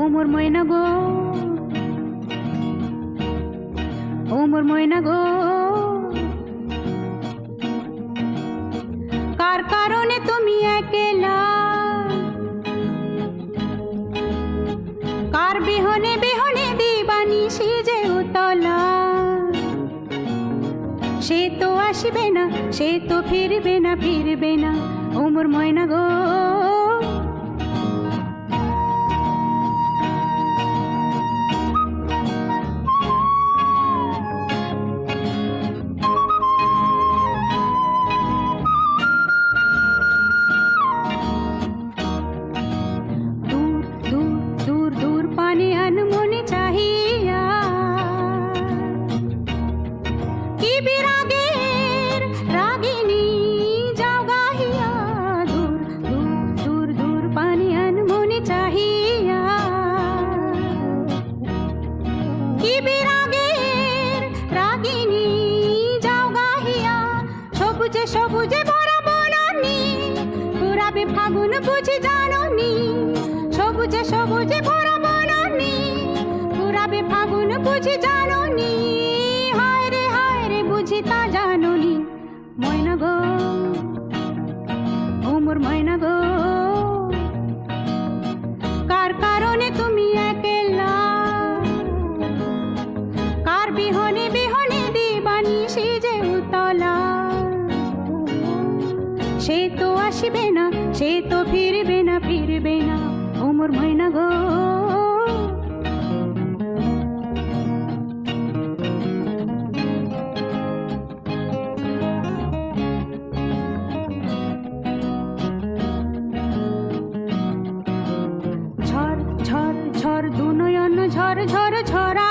ও মোর ময়না গো, ও মোর ময়না গো, কার কারণে তুমি একলা, কার বিহনে বিহনে দিবানিশি যে উতলা। সে তো আসবে না, সে তো ফিরবে না, ফিরবে না, ও মোর ময়না গো। সবুজে সবুজে ভরা বনানি, পুরাবে ফাগুন বুঝি জাননি। সবুজে সবুজে ভরা বনানি, পুরাবে ফাগুন বুঝি জাননি। হায় রে বুঝি তা জাননি। ময়না গো, ও মোর ময়না গো, কার কারণে তুমি একলা, কার বিহনে বিহনে দিবানিশি যে উতলা। সে তো আসবে না, সে তো ফিরবে না, ফিরবে না, ও মোর ময়না গো। ঝড় ঝড় ঝড় দু নয়ন ঝড় ঝড় ঝরা